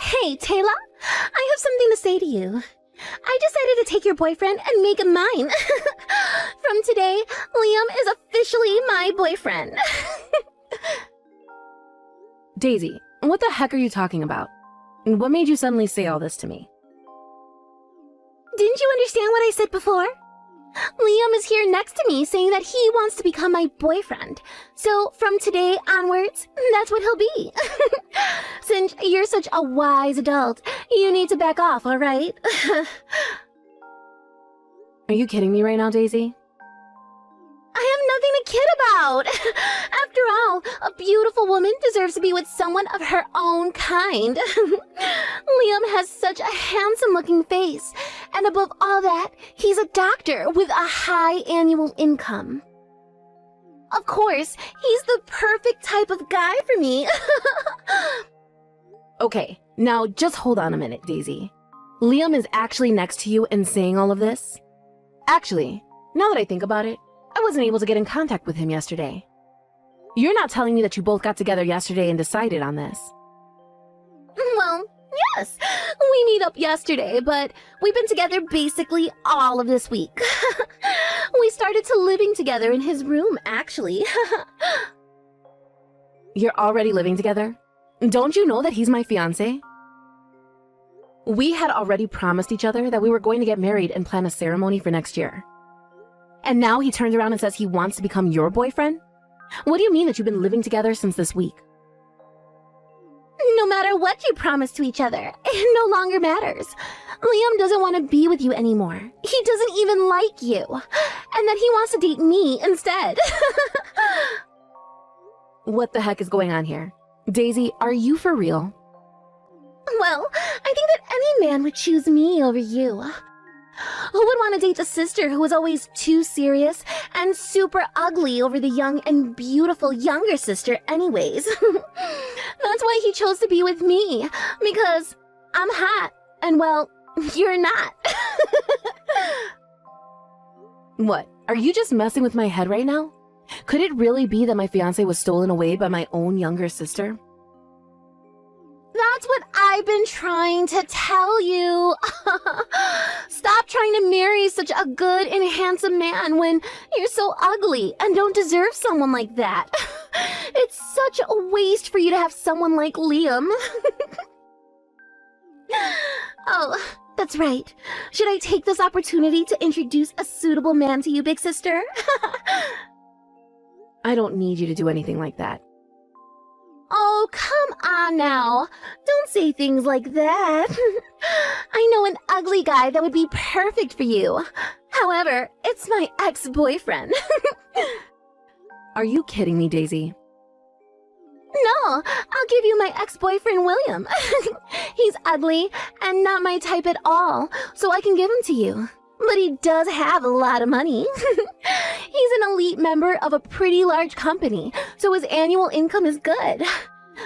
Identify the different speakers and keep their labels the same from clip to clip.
Speaker 1: Hey, Taylor, I have something to say to you. I decided to take your boyfriend and make him mine. From today, Liam is officially my boyfriend.
Speaker 2: Daisy, what the heck are you talking about? What made you suddenly say all this to me?
Speaker 1: Didn't you understand what I said before? Liam is here next to me saying that he wants to become my boyfriend. So from today onwards, that's what he'll be. Since you're such a wise adult, you need to back off, all right?
Speaker 2: Are you kidding me right now, Daisy?
Speaker 1: I have nothing to kid about. After all, a beautiful woman deserves to be with someone of her own kind. Liam has such a handsome-looking face, and above all that, he's a doctor with a high annual income. Of course, he's the perfect type of guy for me.
Speaker 2: Okay, now just hold on a minute, Daisy. Liam is actually next to you and saying all of this? Actually, now that I think about it, I wasn't able to get in contact with him yesterday. You're not telling me that you both got together yesterday and decided on this.
Speaker 1: Well, yes, we meet up yesterday, but we've been together basically all of this week. We started to living together in his room, actually.
Speaker 2: You're already living together? Don't you know that he's my fiancé? We had already promised each other that we were going to get married and plan a ceremony for next year. And now he turns around and says he wants to become your boyfriend? What do you mean that you've been living together since this week?
Speaker 1: No matter what you promise to each other, it no longer matters. Liam doesn't want to be with you anymore. He doesn't even like you. And that he wants to date me instead.
Speaker 2: What the heck is going on here? Daisy, are you for real?
Speaker 1: Well, I think that any man would choose me over you. Who would want to date the sister who was always too serious and super ugly over the young and beautiful younger sister anyways? That's why he chose to be with me, because I'm hot, and well, you're not.
Speaker 2: What, are you just messing with my head right now? Could it really be that my fiancé was stolen away by my own younger sister?
Speaker 1: That's what I've been trying to tell you. Stop trying to marry such a good and handsome man when you're so ugly and don't deserve someone like that. It's such a waste for you to have someone like Liam. Oh, that's right. Should I take this opportunity to introduce a suitable man to you, big sister?
Speaker 2: I don't need you to do anything like that.
Speaker 1: Oh, come on now. Don't say things like that. I know an ugly guy that would be perfect for you. However, it's my ex-boyfriend.
Speaker 2: Are you kidding me, Daisy?
Speaker 1: No, I'll give you my ex-boyfriend, William. He's ugly and not my type at all, so I can give him to you. But he does have a lot of money. He's an elite member of a pretty large company, so his annual income is good.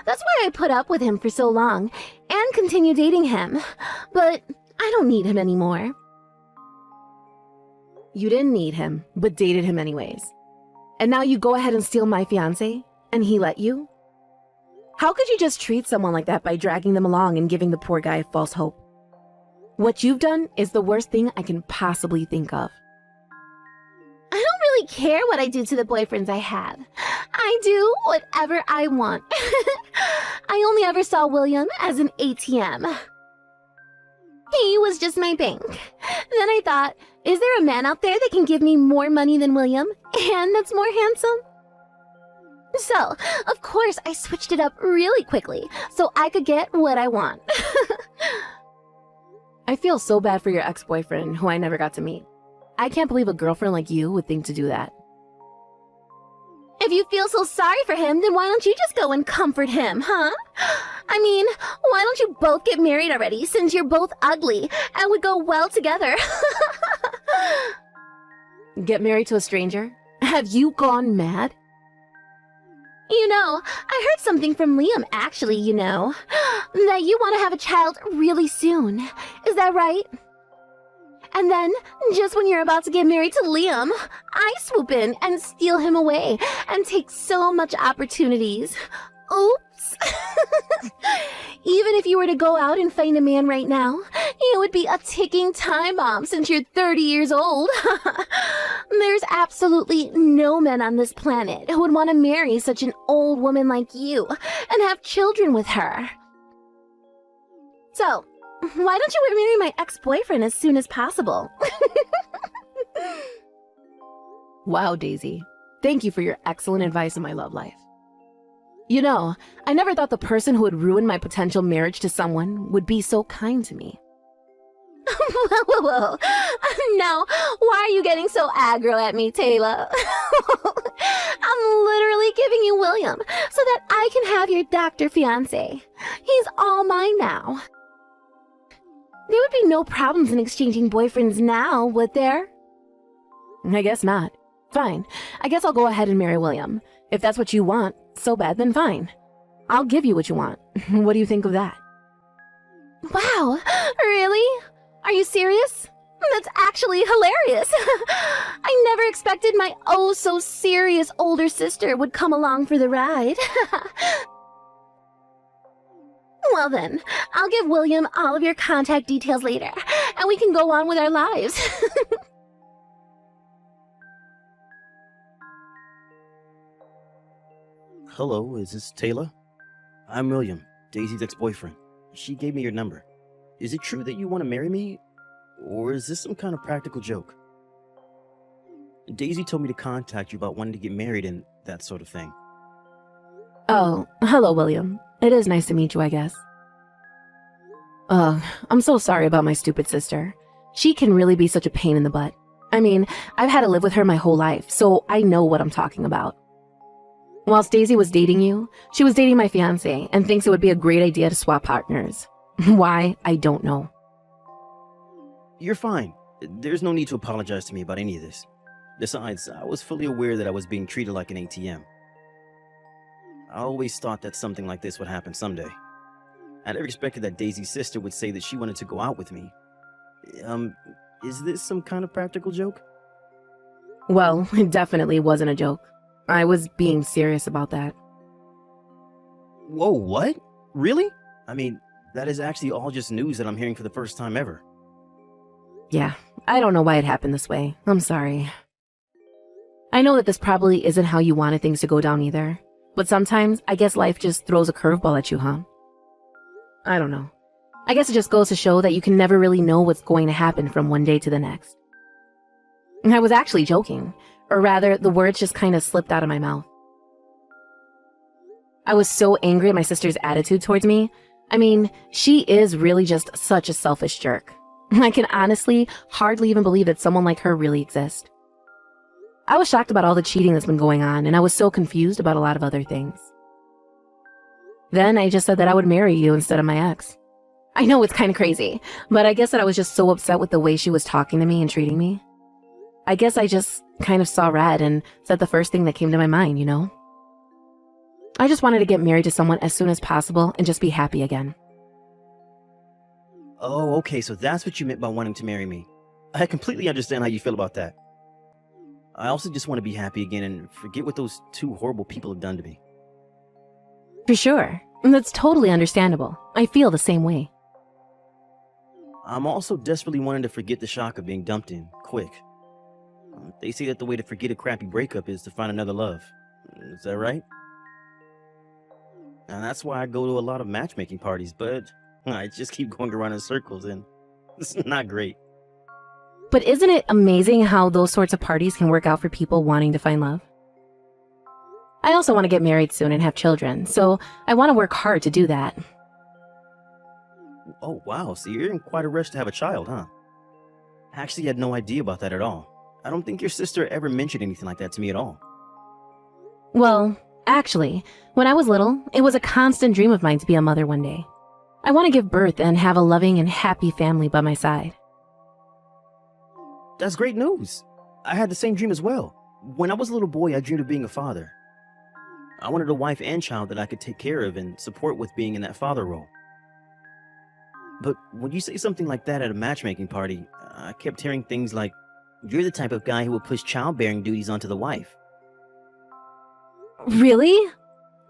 Speaker 1: That's why I put up with him for so long and continue dating him. But I don't need him anymore.
Speaker 2: You didn't need him, but dated him anyways. And now you go ahead and steal my fiancé, and he let you? How could you just treat someone like that by dragging them along and giving the poor guy false hope? What you've done is the worst thing I can possibly think of.
Speaker 1: I don't really care what I do to the boyfriends I have. I do whatever I want. I only ever saw William as an ATM. He was just my bank. Then I thought, is there a man out there that can give me more money than William and that's more handsome? So, of course, I switched it up really quickly so I could get what I want.
Speaker 2: I feel so bad for your ex-boyfriend, who I never got to meet. I can't believe a girlfriend like you would think to do that.
Speaker 1: If you feel so sorry for him, then why don't you just go and comfort him, huh? I mean, why don't you both get married already, since you're both ugly and would go well together?
Speaker 2: Get married to a stranger? Have you gone mad?
Speaker 1: You know, I heard something from Liam, actually, that you want to have a child really soon. Is that right? And then, just when you're about to get married to Liam, I swoop in and steal him away and take so much opportunities. Oops. yes. Even if you were to go out and find a man right now, it would be a ticking time bomb since you're 30 years old. There's absolutely no men on this planet who would want to marry such an old woman like you and have children with her. So, why don't you marry my ex-boyfriend as soon as possible?
Speaker 2: Wow, Daisy. Thank you for your excellent advice in my love life. You know, I never thought the person who would ruin my potential marriage to someone would be so kind to me.
Speaker 1: Whoa. Now, why are you getting so aggro at me, Taylor? I'm literally giving you William so that I can have your doctor fiancé. He's all mine now. There would be no problems in exchanging boyfriends now, would there?
Speaker 2: I guess not. Fine. I guess I'll go ahead and marry William. If that's what you want so bad, then fine. I'll give you what you want. What do you think of that?
Speaker 1: Wow, really? Are you serious? That's actually hilarious. I never expected my oh-so-serious older sister would come along for the ride. Well then, I'll give William all of your contact details later, and we can go on with our lives.
Speaker 3: Hello, is this Taylor? I'm William, Daisy's ex-boyfriend. She gave me your number. Is it true that you want to marry me? Or is this some kind of practical joke? Daisy told me to contact you about wanting to get married and that sort of thing.
Speaker 2: Oh, hello, William. It is nice to meet you, I guess. I'm so sorry about my stupid sister. She can really be such a pain in the butt. I mean, I've had to live with her my whole life, so I know what I'm talking about. Whilst Daisy was dating you, she was dating my fiancé and thinks it would be a great idea to swap partners. Why, I don't know.
Speaker 3: You're fine. There's no need to apologize to me about any of this. Besides, I was fully aware that I was being treated like an ATM. I always thought that something like this would happen someday. I never expected that Daisy's sister would say that she wanted to go out with me. Is this some kind of practical joke?
Speaker 2: Well, it definitely wasn't a joke. I was being serious about that.
Speaker 3: Whoa, what? Really? I mean, that is actually all just news that I'm hearing for the first time ever.
Speaker 2: Yeah, I don't know why it happened this way. I'm sorry. I know that this probably isn't how you wanted things to go down either, but sometimes I guess life just throws a curveball at you, huh? I don't know. I guess it just goes to show that you can never really know what's going to happen from one day to the next. I was actually joking, or rather, the words just kind of slipped out of my mouth. I was so angry at my sister's attitude towards me. I mean, she is really just such a selfish jerk. I can honestly hardly even believe that someone like her really exists. I was shocked about all the cheating that's been going on, and I was so confused about a lot of other things. Then I just said that I would marry you instead of my ex. I know it's kind of crazy, but I guess that I was just so upset with the way she was talking to me and treating me. I guess I just kind of saw red and said the first thing that came to my mind, you know? I just wanted to get married to someone as soon as possible and just be happy again.
Speaker 3: Oh, okay, so that's what you meant by wanting to marry me. I completely understand how you feel about that. I also just want to be happy again and forget what those two horrible people have done to me.
Speaker 2: For sure. That's totally understandable. I feel the same way.
Speaker 3: I'm also desperately wanting to forget the shock of being dumped in, quick. They say that the way to forget a crappy breakup is to find another love. Is that right? And that's why I go to a lot of matchmaking parties, but I just keep going around in circles and it's not great.
Speaker 2: But isn't it amazing how those sorts of parties can work out for people wanting to find love? I also want to get married soon and have children, so I want to work hard to do that.
Speaker 3: Oh, wow, so you're in quite a rush to have a child, huh? I actually had no idea about that at all. I don't think your sister ever mentioned anything like that to me at all.
Speaker 2: Well, actually, when I was little, it was a constant dream of mine to be a mother one day. I want to give birth and have a loving and happy family by my side.
Speaker 3: That's great news. I had the same dream as well. When I was a little boy, I dreamed of being a father. I wanted a wife and child that I could take care of and support with being in that father role. But when you say something like that at a matchmaking party, I kept hearing things like, "You're the type of guy who will push childbearing duties onto the wife."
Speaker 2: Really?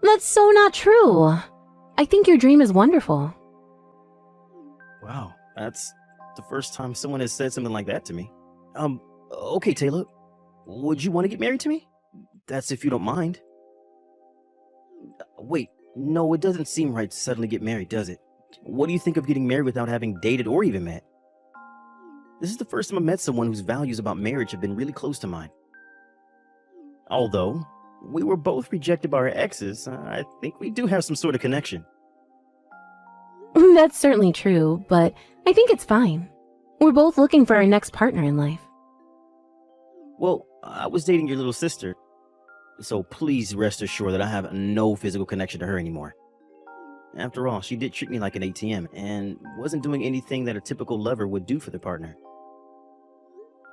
Speaker 2: That's so not true. I think your dream is wonderful.
Speaker 3: Wow, that's the first time someone has said something like that to me. Okay, Taylor, would you want to get married to me? That's if you don't mind. Wait, no, it doesn't seem right to suddenly get married, does it? What do you think of getting married without having dated or even met? This is the first time I've met someone whose values about marriage have been really close to mine. Although we were both rejected by our exes, I think we do have some sort of connection.
Speaker 2: That's certainly true, but I think it's fine. We're both looking for our next partner in life.
Speaker 3: Well, I was dating your little sister, so please rest assured that I have no physical connection to her anymore. After all, she did treat me like an ATM and wasn't doing anything that a typical lover would do for their partner.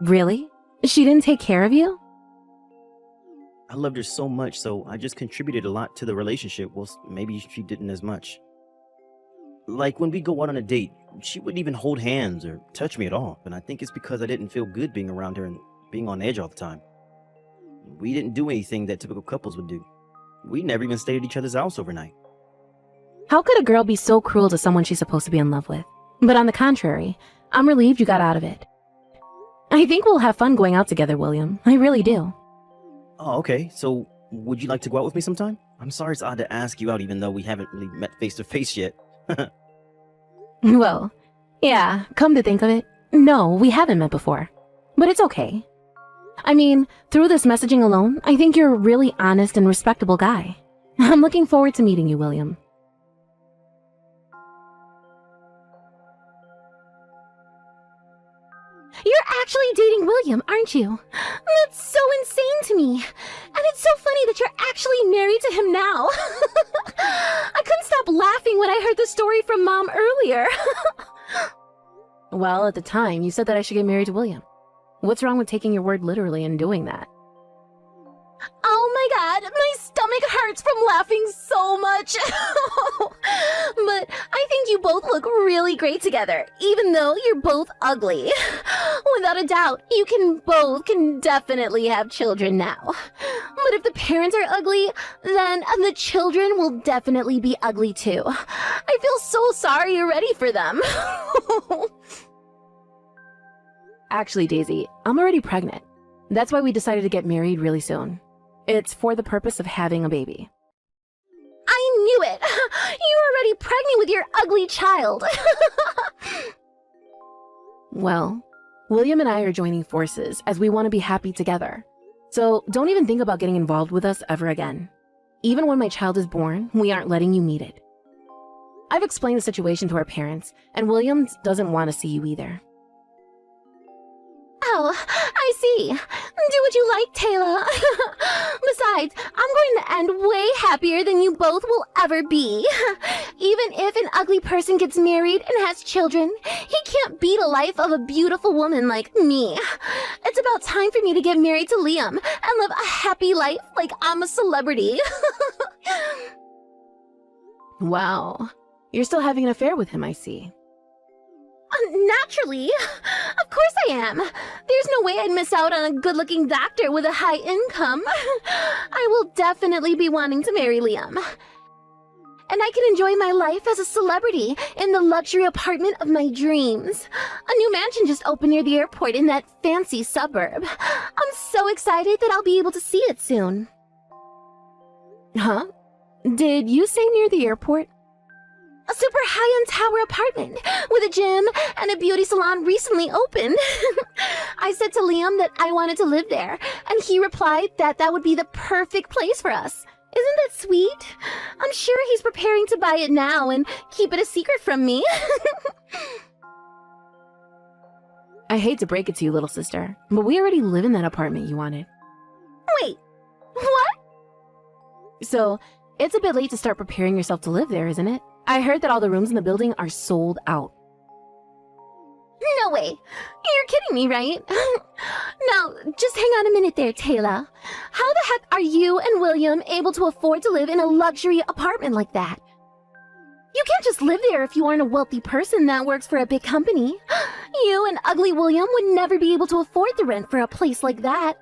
Speaker 2: Really? She didn't take care of you?
Speaker 3: I loved her so much, so I just contributed a lot to the relationship, while maybe she didn't as much. Like when we go out on a date, she wouldn't even hold hands or touch me at all, and I think it's because I didn't feel good being around her and being on edge all the time. We didn't do anything that typical couples would do. We never even stayed at each other's house overnight.
Speaker 2: How could a girl be so cruel to someone she's supposed to be in love with? But on the contrary, I'm relieved you got out of it. I think we'll have fun going out together, William. I really do.
Speaker 3: Oh, okay. So, would you like to go out with me sometime? I'm sorry it's odd to ask you out even though we haven't really met face to face yet.
Speaker 2: Well, yeah, come to think of it, no, we haven't met before. But it's okay. I mean, through this messaging alone, I think you're a really honest and respectable guy. I'm looking forward to meeting you, William.
Speaker 1: You're actually dating William, aren't you? That's so insane to me. And it's so funny that you're actually married to him now. I couldn't stop laughing when I heard the story from Mom earlier.
Speaker 2: Well, at the time, you said that I should get married to William. What's wrong with taking your word literally and doing that?
Speaker 1: Oh my god, my stomach hurts from laughing so much. But I think you both look really great together, even though you're both ugly. Without a doubt, you can definitely have children now. But if the parents are ugly, then the children will definitely be ugly too. I feel so sorry already for them.
Speaker 2: Actually, Daisy, I'm already pregnant. That's why we decided to get married really soon. It's for the purpose of having a baby.
Speaker 1: I knew it! You're already pregnant with your ugly child!
Speaker 2: Well, William and I are joining forces as we want to be happy together. So don't even think about getting involved with us ever again. Even when my child is born, we aren't letting you meet it. I've explained the situation to our parents, and William doesn't want to see you either.
Speaker 1: Oh, I see. Do what you like, Taylor. Besides, I'm going to end way happier than you both will ever be. Even if an ugly person gets married and has children, he can't beat a life of a beautiful woman like me. It's about time for me to get married to Liam and live a happy life like I'm a celebrity.
Speaker 2: Wow. You're still having an affair with him, I see.
Speaker 1: Naturally. Of course I am. There's no way I'd miss out on a good-looking doctor with a high income. I will definitely be wanting to marry Liam. And I can enjoy my life as a celebrity in the luxury apartment of my dreams. A new mansion just opened near the airport in that fancy suburb. I'm so excited that I'll be able to see it soon.
Speaker 2: Huh? Did you say near the airport?
Speaker 1: A super high-end tower apartment with a gym and a beauty salon recently opened. I said to Liam that I wanted to live there, and he replied that that would be the perfect place for us. Isn't that sweet? I'm sure he's preparing to buy it now and keep it a secret from me.
Speaker 2: I hate to break it to you, little sister, but we already live in that apartment you wanted.
Speaker 1: Wait, what?
Speaker 2: So, it's a bit late to start preparing yourself to live there, isn't it? I heard that all the rooms in the building are sold out.
Speaker 1: No way. You're kidding me, right? Now, just hang on a minute there, Taylor. How the heck are you and William able to afford to live in a luxury apartment like that? You can't just live there if you aren't a wealthy person that works for a big company. You and ugly William would never be able to afford the rent for a place like that.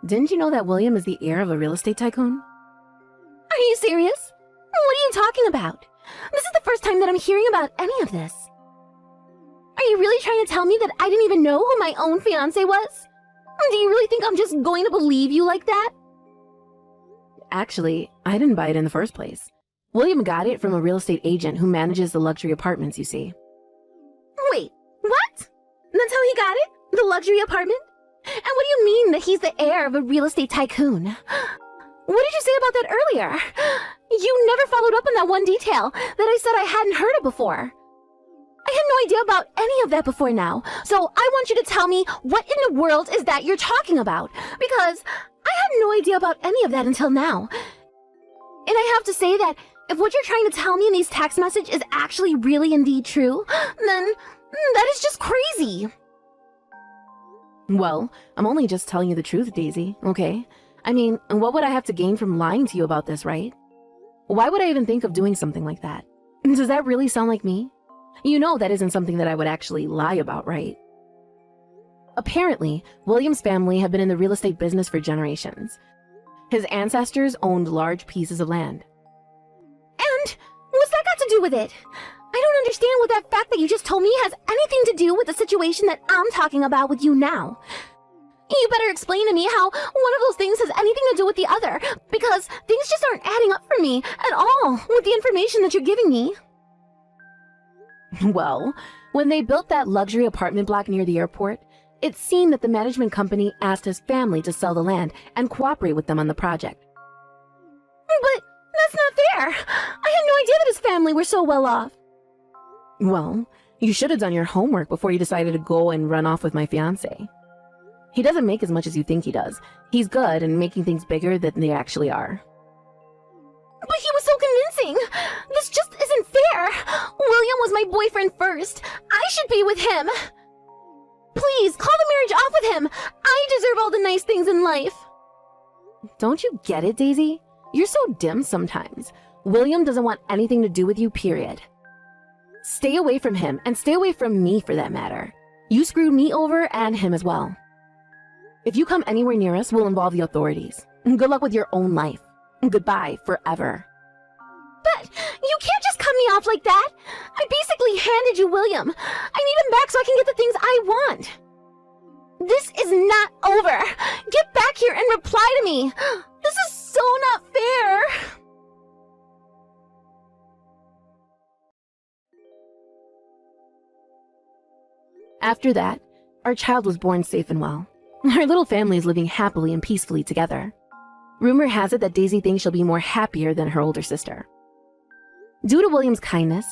Speaker 2: Didn't you know that William is the heir of a real estate tycoon?
Speaker 1: Are you serious? What are you talking about? This is the first time that I'm hearing about any of this. Are you really trying to tell me that I didn't even know who my own fiancé was? Do you really think I'm just going to believe you like that?
Speaker 2: Actually, I didn't buy it in the first place. William got it from a real estate agent who manages the luxury apartments, you see.
Speaker 1: Wait, what? That's how he got it? The luxury apartment? And what do you mean that he's the heir of a real estate tycoon? What did you say about that earlier? You never followed up on that one detail that I said I hadn't heard of before. I had no idea about any of that before now, so I want you to tell me what in the world is that you're talking about, because I had no idea about any of that until now. And I have to say that if what you're trying to tell me in these text messages is actually really indeed true, then that is just crazy.
Speaker 2: Well, I'm only just telling you the truth, Daisy, okay? I mean, what would I have to gain from lying to you about this, right? Why would I even think of doing something like that? Does that really sound like me? You know that isn't something that I would actually lie about, right? Apparently, William's family have been in the real estate business for generations. His ancestors owned large pieces of land.
Speaker 1: And what's that got to do with it? I don't understand what that fact that you just told me has anything to do with the situation that I'm talking about with you now. You better explain to me how one of those things has anything to do with the other, because things just aren't adding up for me at all with the information that you're giving me.
Speaker 2: Well, when they built that luxury apartment block near the airport, it seemed that the management company asked his family to sell the land and cooperate with them on the project.
Speaker 1: But that's not fair. I had no idea that his family were so well off.
Speaker 2: Well, you should have done your homework before you decided to go and run off with my fiancé. He doesn't make as much as you think he does. He's good and making things bigger than they actually are.
Speaker 1: But he was so convincing. This just isn't fair. William was my boyfriend first. I should be with him. Please, call the marriage off with him. I deserve all the nice things in life.
Speaker 2: Don't you get it, Daisy? You're so dim sometimes. William doesn't want anything to do with you, period. Stay away from him, and stay away from me for that matter. You screwed me over and him as well. If you come anywhere near us, we'll involve the authorities. Good luck with your own life. Goodbye forever.
Speaker 1: But you can't just cut me off like that. I basically handed you William. I need him back so I can get the things I want. This is not over. Get back here and reply to me. This is so not fair.
Speaker 2: After that, our child was born safe and well. Our little family is living happily and peacefully together. Rumor has it that Daisy thinks she'll be more happier than her older sister. Due to William's kindness,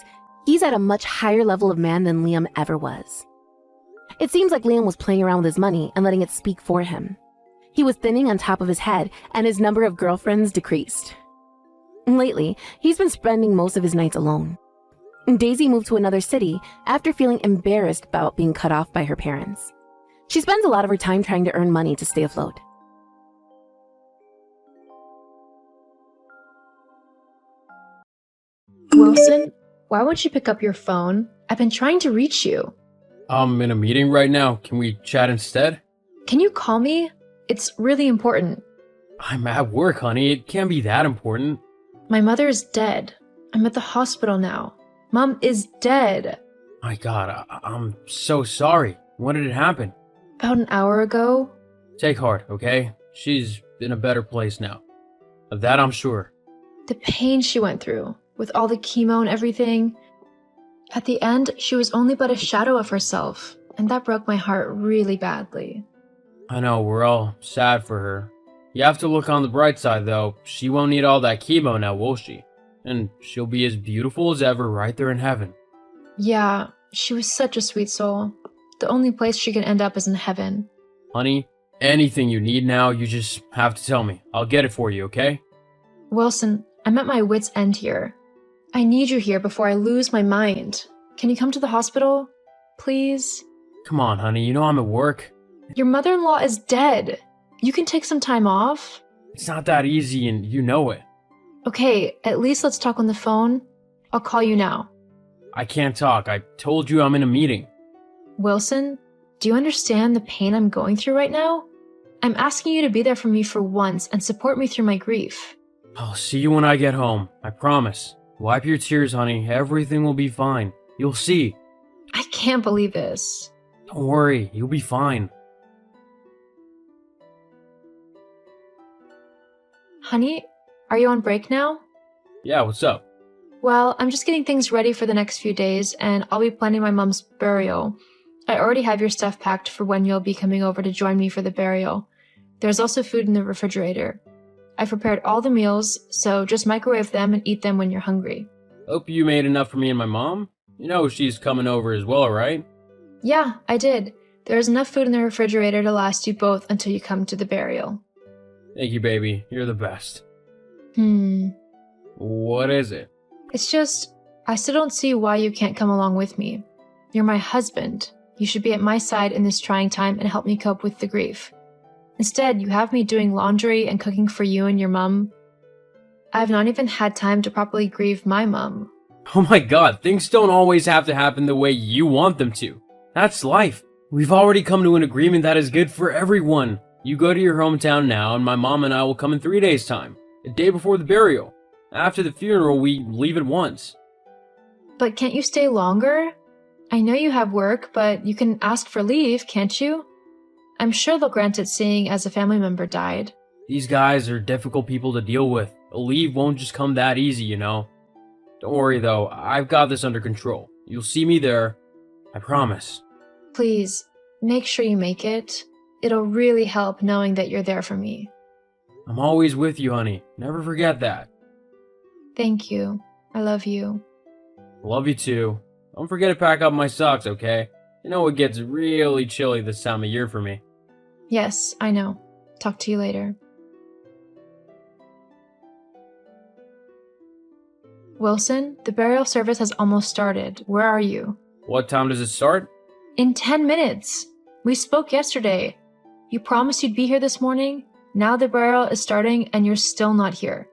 Speaker 2: he's at a much higher level of man than Liam ever was. It seems like Liam was playing around with his money and letting it speak for him. He was thinning on top of his head, and his number of girlfriends decreased. Lately, he's been spending most of his nights alone. Daisy moved to another city after feeling embarrassed about being cut off by her parents. She spends a lot of her time trying to earn money to stay afloat.
Speaker 4: Wilson, why won't you pick up your phone? I've been trying to reach you.
Speaker 5: I'm in a meeting right now. Can we chat instead?
Speaker 4: Can you call me? It's really important.
Speaker 5: I'm at work, honey. It can't be that important.
Speaker 4: My mother is dead. I'm at the hospital now. Mom is dead.
Speaker 5: My God, I'm so sorry. When did it happen?
Speaker 4: About an hour ago.
Speaker 5: Take heart, okay? She's in a better place now. Of that I'm sure.
Speaker 4: The pain she went through, with all the chemo and everything. At the end, she was only but a shadow of herself, and that broke my heart really badly.
Speaker 5: I know, we're all sad for her. You have to look on the bright side, though. She won't need all that chemo now, will she? And she'll be as beautiful as ever right there in heaven.
Speaker 4: Yeah, she was such a sweet soul. The only place she can end up is in heaven.
Speaker 5: Honey, anything you need now, you just have to tell me. I'll get it for you, okay?
Speaker 4: Wilson, I'm at my wit's end here. I need you here before I lose my mind. Can you come to the hospital? Please?
Speaker 5: Come on, honey. You know I'm at work.
Speaker 4: Your mother-in-law is dead. You can take some time off.
Speaker 5: It's not that easy, and you know it.
Speaker 4: Okay, at least let's talk on the phone. I'll call you now.
Speaker 5: I can't talk. I told you I'm in a meeting.
Speaker 4: Wilson, do you understand the pain I'm going through right now? I'm asking you to be there for me for once and support me through my grief.
Speaker 5: I'll see you when I get home. I promise. Wipe your tears, honey. Everything will be fine. You'll see.
Speaker 4: I can't believe this.
Speaker 5: Don't worry. You'll be fine.
Speaker 4: Honey, are you on break now?
Speaker 5: Yeah, what's up?
Speaker 4: Well, I'm just getting things ready for the next few days, and I'll be planning my mom's burial. I already have your stuff packed for when you'll be coming over to join me for the burial. There's also food in the refrigerator. I've prepared all the meals, so just microwave them and eat them when you're hungry.
Speaker 5: Hope you made enough for me and my mom. You know she's coming over as well, right?
Speaker 4: Yeah, I did. There's enough food in the refrigerator to last you both until you come to the burial.
Speaker 5: Thank you, baby. You're the best. What is it?
Speaker 4: It's just, I still don't see why you can't come along with me. You're my husband. You should be at my side in this trying time and help me cope with the grief. Instead, you have me doing laundry and cooking for you and your mom. I've not even had time to properly grieve my mom.
Speaker 5: Oh my god, things don't always have to happen the way you want them to. That's life. We've already come to an agreement that is good for everyone. You go to your hometown now, and my mom and I will come in 3 days' time, a day before the burial. After the funeral, we leave at once.
Speaker 4: But can't you stay longer? I know you have work, but you can ask for leave, can't you? I'm sure they'll grant it seeing as a family member died.
Speaker 5: These guys are difficult people to deal with. A leave won't just come that easy, you know. Don't worry though, I've got this under control. You'll see me there. I promise.
Speaker 4: Please, make sure you make it. It'll really help knowing that you're there for me.
Speaker 5: I'm always with you, honey. Never forget that.
Speaker 4: Thank you. I love you.
Speaker 5: Love you too. Don't forget to pack up my socks, okay? You know it gets really chilly this time of year for me.
Speaker 4: Yes, I know. Talk to you later. Wilson, the burial service has almost started. Where are you?
Speaker 5: What time does it start?
Speaker 4: In 10 minutes. We spoke yesterday. You promised you'd be here this morning. Now the burial is starting and you're still not here.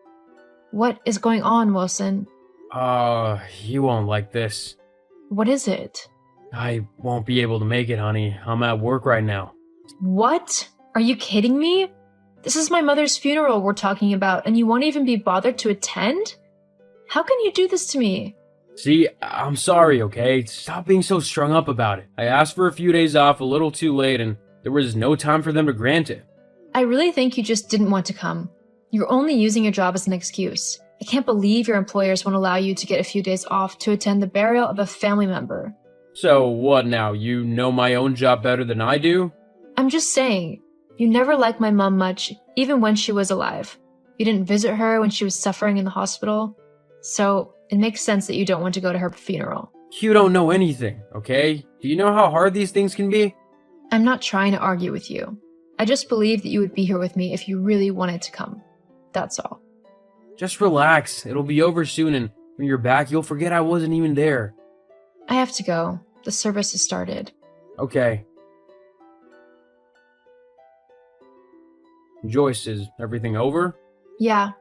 Speaker 4: What is going on, Wilson?
Speaker 5: You won't like this.
Speaker 4: What is it?
Speaker 5: I won't be able to make it, honey. I'm at work right now.
Speaker 4: What? Are you kidding me? This is my mother's funeral we're talking about, and you won't even be bothered to attend? How can you do this to me?
Speaker 5: See, I'm sorry, okay? Stop being so strung up about it. I asked for a few days off a little too late, and there was no time for them to grant it.
Speaker 4: I really think you just didn't want to come. You're only using your job as an excuse. I can't believe your employers won't allow you to get a few days off to attend the burial of a family member.
Speaker 5: So what now? You know my own job better than I do?
Speaker 4: I'm just saying, you never liked my mom much, even when she was alive. You didn't visit her when she was suffering in the hospital. So it makes sense that you don't want to go to her funeral.
Speaker 5: You don't know anything, okay? Do you know how hard these things can be?
Speaker 4: I'm not trying to argue with you. I just believe that you would be here with me if you really wanted to come. That's all.
Speaker 5: Just relax. It'll be over soon, and when you're back, you'll forget I wasn't even there.
Speaker 4: I have to go. The service has started.
Speaker 5: Okay. Joyce, is everything over?
Speaker 4: Yeah.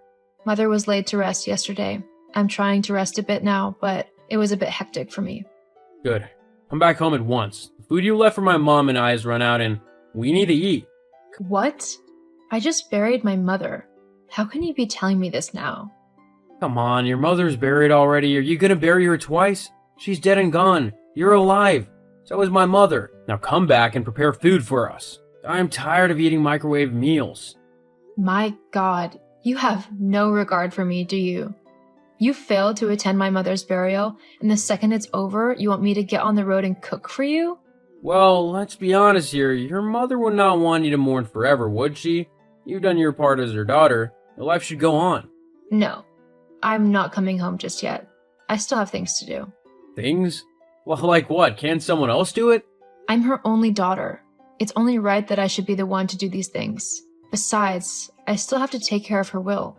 Speaker 4: Mother was laid to rest yesterday. I'm trying to rest a bit now, but it was a bit hectic for me.
Speaker 5: Good. Come back home at once. The food you left for my mom and I has run out, and we need to eat.
Speaker 4: What? I just buried my mother. How can you be telling me this now?
Speaker 5: Come on, your mother's buried already. Are you gonna bury her twice? She's dead and gone. You're alive. So is my mother. Now come back and prepare food for us. I am tired of eating microwave meals.
Speaker 4: My God, you have no regard for me, do you? You failed to attend my mother's burial, and the second it's over, you want me to get on the road and cook for you?
Speaker 5: Well, let's be honest here. Your mother would not want you to mourn forever, would she? You've done your part as her daughter. Your life should go on.
Speaker 4: No, I'm not coming home just yet. I still have things to do.
Speaker 5: Things? Well, like what? Can't someone else do it?
Speaker 4: I'm her only daughter. It's only right that I should be the one to do these things. Besides, I still have to take care of her will.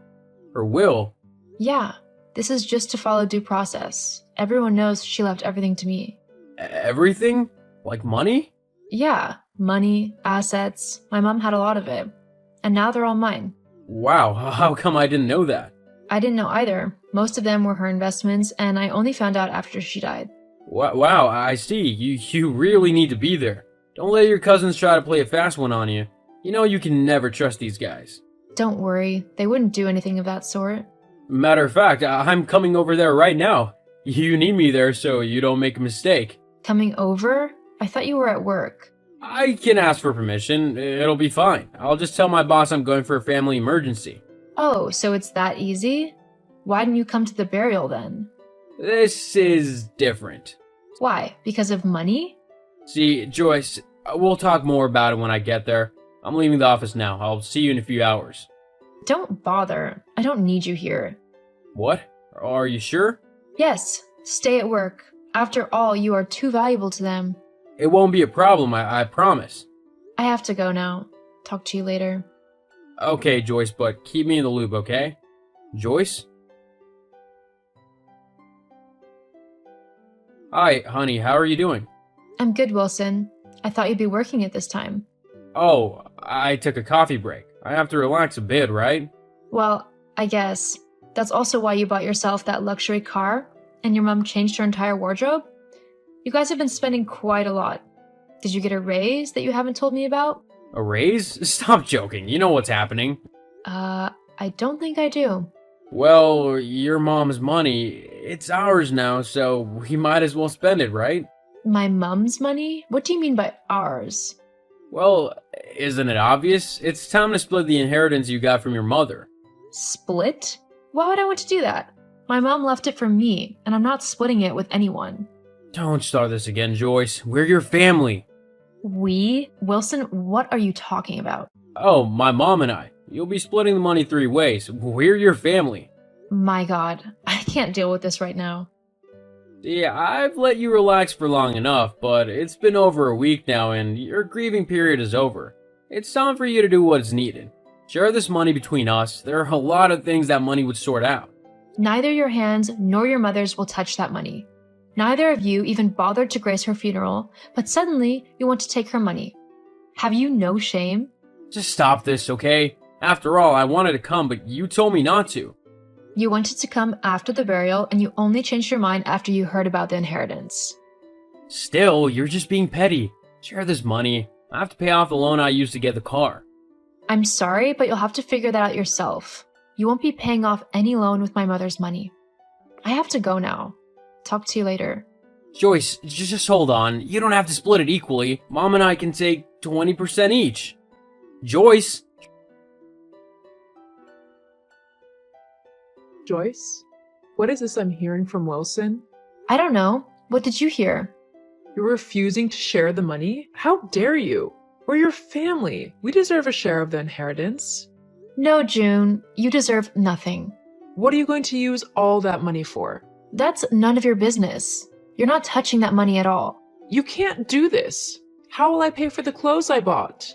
Speaker 5: Her will?
Speaker 4: Yeah, this is just to follow due process. Everyone knows she left everything to me.
Speaker 5: Everything? Like money?
Speaker 4: Yeah, money, assets. My mom had a lot of it. And now they're all mine.
Speaker 5: Wow, how come I didn't know that?
Speaker 4: I didn't know either. Most of them were her investments, and I only found out after she died.
Speaker 5: Wow, I see. You really need to be there. Don't let your cousins try to play a fast one on you. You know you can never trust these guys.
Speaker 4: Don't worry, they wouldn't do anything of that sort.
Speaker 5: Matter of fact, I'm coming over there right now. You need me there so you don't make a mistake.
Speaker 4: Coming over? I thought you were at work.
Speaker 5: I can ask for permission. It'll be fine. I'll just tell my boss I'm going for a family emergency.
Speaker 4: Oh, so it's that easy? Why didn't you come to the burial then?
Speaker 5: This is different.
Speaker 4: Why? Because of money?
Speaker 5: See, Joyce, we'll talk more about it when I get there. I'm leaving the office now. I'll see you in a few hours.
Speaker 4: Don't bother. I don't need you here.
Speaker 5: What? Are you sure?
Speaker 4: Yes, stay at work. After all, you are too valuable to them.
Speaker 5: It won't be a problem, I promise.
Speaker 4: I have to go now. Talk to you later.
Speaker 5: Okay, Joyce, but keep me in the loop, okay? Joyce? Hi, honey, how are you doing?
Speaker 4: I'm good, Wilson. I thought you'd be working at this time.
Speaker 5: Oh, I took a coffee break. I have to relax a bit, right?
Speaker 4: Well, I guess. That's also why you bought yourself that luxury car and your mom changed her entire wardrobe? You guys have been spending quite a lot. Did you get a raise that you haven't told me about?
Speaker 5: A raise? Stop joking. You know what's happening.
Speaker 4: I don't think I do.
Speaker 5: Well, your mom's money, it's ours now, so we might as well spend it, right?
Speaker 4: My mom's money? What do you mean by ours?
Speaker 5: Well, isn't it obvious? It's time to split the inheritance you got from your mother.
Speaker 4: Split? Why would I want to do that? My mom left it for me, and I'm not splitting it with anyone.
Speaker 5: Don't start this again, Joyce. We're your family.
Speaker 4: We? Wilson, what are you talking about?
Speaker 5: Oh, my mom and I. You'll be splitting the money 3 ways. We're your family.
Speaker 4: My God, I can't deal with this right now.
Speaker 5: Yeah, I've let you relax for long enough, but it's been over a week now and your grieving period is over. It's time for you to do what's needed. Share this money between us. There are a lot of things that money would sort out.
Speaker 4: Neither your hands nor your mother's will touch that money. Neither of you even bothered to grace her funeral, but suddenly you want to take her money. Have you no shame?
Speaker 5: Just stop this, okay? After all, I wanted to come, but you told me not to.
Speaker 4: You wanted to come after the burial, and you only changed your mind after you heard about the inheritance.
Speaker 5: Still, you're just being petty. Share this money. I have to pay off the loan I used to get the car.
Speaker 4: I'm sorry, but you'll have to figure that out yourself. You won't be paying off any loan with my mother's money. I have to go now. Talk to you later.
Speaker 5: Joyce, just hold on. You don't have to split it equally. Mom and I can take 20% each. Joyce!
Speaker 6: Joyce? What is this I'm hearing from Wilson?
Speaker 4: I don't know. What did you hear?
Speaker 6: You're refusing to share the money? How dare you? We're your family. We deserve a share of the inheritance.
Speaker 4: No, June. You deserve nothing.
Speaker 6: What are you going to use all that money for?
Speaker 4: That's none of your business. You're not touching that money at all.
Speaker 6: You can't do this. How will I pay for the clothes I bought?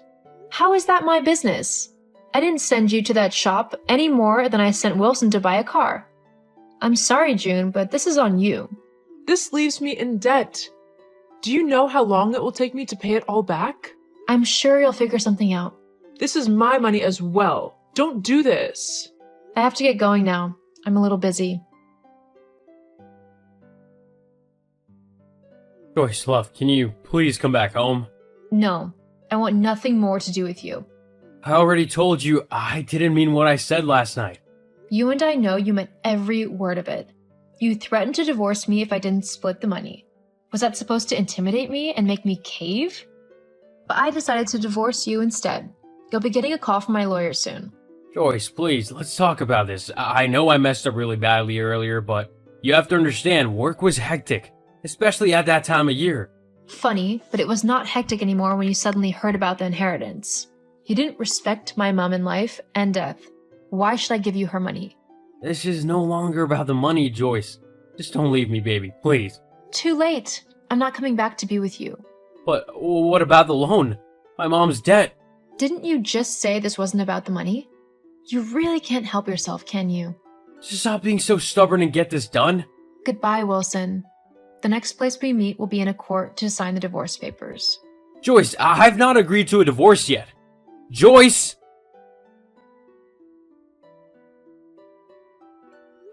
Speaker 4: How is that my business? I didn't send you to that shop any more than I sent Wilson to buy a car. I'm sorry, June, but this is on you.
Speaker 6: This leaves me in debt. Do you know how long it will take me to pay it all back?
Speaker 4: I'm sure you'll figure something out.
Speaker 6: This is my money as well. Don't do this.
Speaker 4: I have to get going now. I'm a little busy.
Speaker 5: Joyce, love, can you please come back home?
Speaker 4: No, I want nothing more to do with you.
Speaker 5: I already told you I didn't mean what I said last night.
Speaker 4: You and I know you meant every word of it. You threatened to divorce me if I didn't split the money. Was that supposed to intimidate me and make me cave? But I decided to divorce you instead. You'll be getting a call from my lawyer soon.
Speaker 5: Joyce, please, let's talk about this. I know I messed up really badly earlier, but you have to understand, work was hectic, especially at that time of year.
Speaker 4: Funny, but it was not hectic anymore when you suddenly heard about the inheritance. You didn't respect my mom in life and death. Why should I give you her money?
Speaker 5: This is no longer about the money, Joyce. Just don't leave me, baby, please.
Speaker 4: Too late. I'm not coming back to be with you.
Speaker 5: But what about the loan? My mom's debt.
Speaker 4: Didn't you just say this wasn't about the money? You really can't help yourself, can you?
Speaker 5: Just stop being so stubborn and get this done.
Speaker 4: Goodbye, Wilson. The next place we meet will be in a court to sign the divorce papers.
Speaker 5: Joyce, I've not agreed to a divorce yet. Joyce!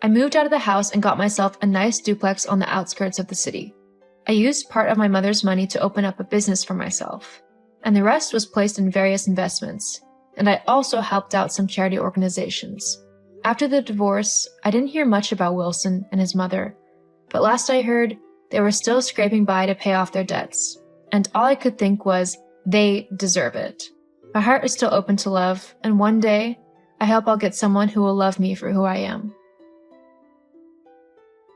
Speaker 4: I moved out of the house and got myself a nice duplex on the outskirts of the city. I used part of my mother's money to open up a business for myself, and the rest was placed in various investments. and I also helped out some charity organizations. After the divorce, I didn't hear much about Wilson and his mother, but last I heard, they were still scraping by to pay off their debts, and all I could think was, they deserve it. My heart is still open to love, and one day, I hope I'll get someone who will love me for who I am.